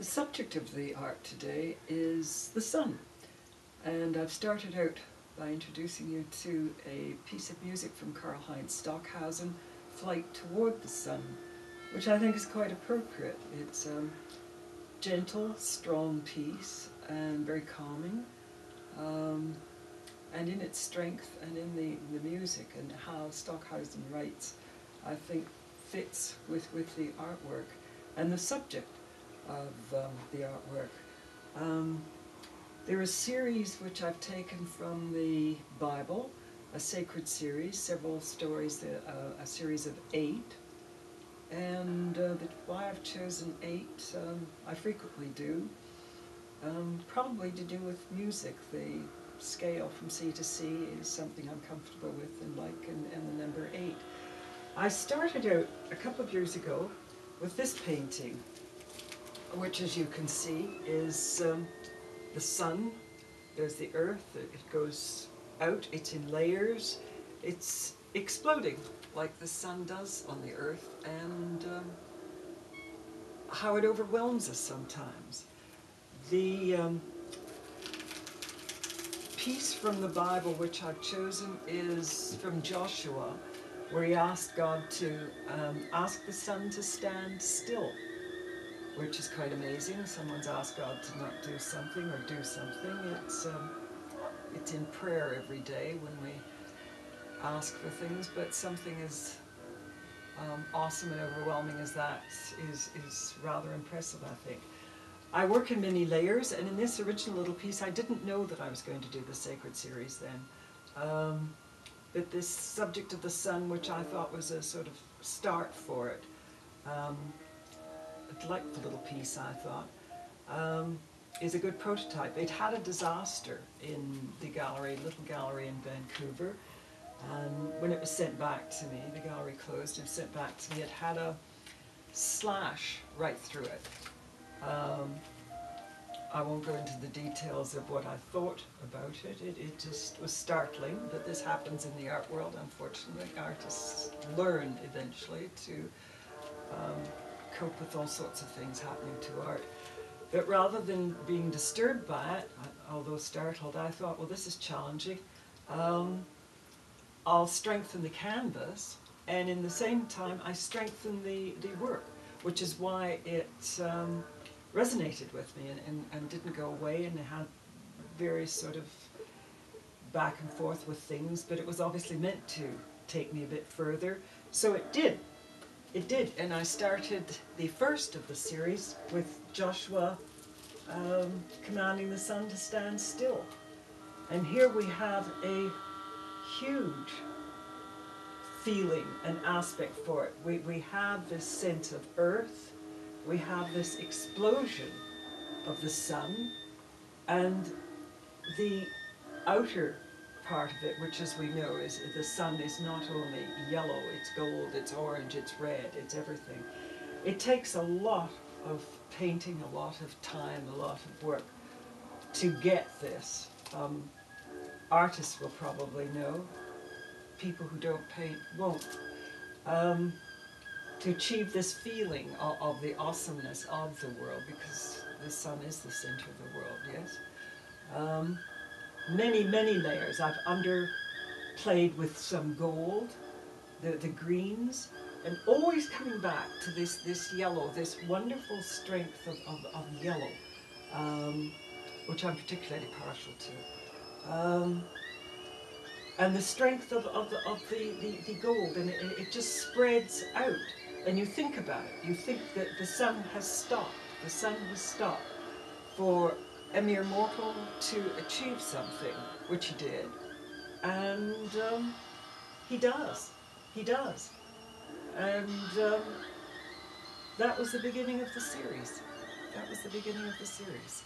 The subject of the art today is the sun, and I've started out by introducing you to a piece of music from Karl-Heinz Stockhausen, Flight Toward the Sun, which I think is quite appropriate. It's a gentle, strong piece and very calming, and in its strength and in the music and how Stockhausen writes, I think fits with the artwork and the subject of the artwork. There are a series which I've taken from the Bible, a sacred series, several stories, a series of 8. And why I've chosen 8, I frequently do, probably to do with music. The scale from C to C is something I'm comfortable with and like, and the number 8. I started out a couple of years ago with this painting, which, as you can see, is the sun. There's the earth, it goes out, it's in layers, it's exploding like the sun does on the earth, and how it overwhelms us sometimes. The piece from the Bible which I've chosen is from Joshua, where he asked God to ask the sun to stand still, which is quite amazing. Someone's asked God to not do something or do something. It's in prayer every day when we ask for things, but something as awesome and overwhelming as that is rather impressive, I think. I work in many layers, and in this original little piece I didn't know that I was going to do the sacred series then. But this subject of the sun, which I thought was a sort of start for it, a delightful little piece, I thought, is a good prototype. It had a disaster in the gallery, little gallery in Vancouver, and when it was sent back to me, the gallery closed and sent back to me, it had a slash right through it. I won't go into the details of what I thought about it. It just was startling that this happens in the art world, unfortunately. Artists learn eventually to cope with all sorts of things happening to art. But rather than being disturbed by it, although startled, I thought, well, this is challenging. I'll strengthen the canvas, and in the same time I strengthen the work, which is why it resonated with me and didn't go away, and it had various sort of back and forth with things, but it was obviously meant to take me a bit further, so it did. It did, and I started the first of the series with Joshua commanding the sun to stand still. And here we have a huge feeling and aspect for it. We have this sense of earth, we have this explosion of the sun, and the outer part of it, which, as we know, is the sun is not only yellow, it's gold, it's orange, it's red, it's everything. It takes a lot of painting, a lot of time, a lot of work to get this. Artists will probably know, people who don't paint won't. To achieve this feeling of the awesomeness of the world, because the sun is the center of the world, yes? Many, many layers. I've underplayed with some gold, the greens, and always coming back to this yellow, this wonderful strength of yellow, which I'm particularly partial to. And the strength of the gold, and it just spreads out. And you think about it, you think that the sun has stopped. The sun has stopped for a mere mortal to achieve something, which he did, and he does, and that was the beginning of the series. That was the beginning of the series.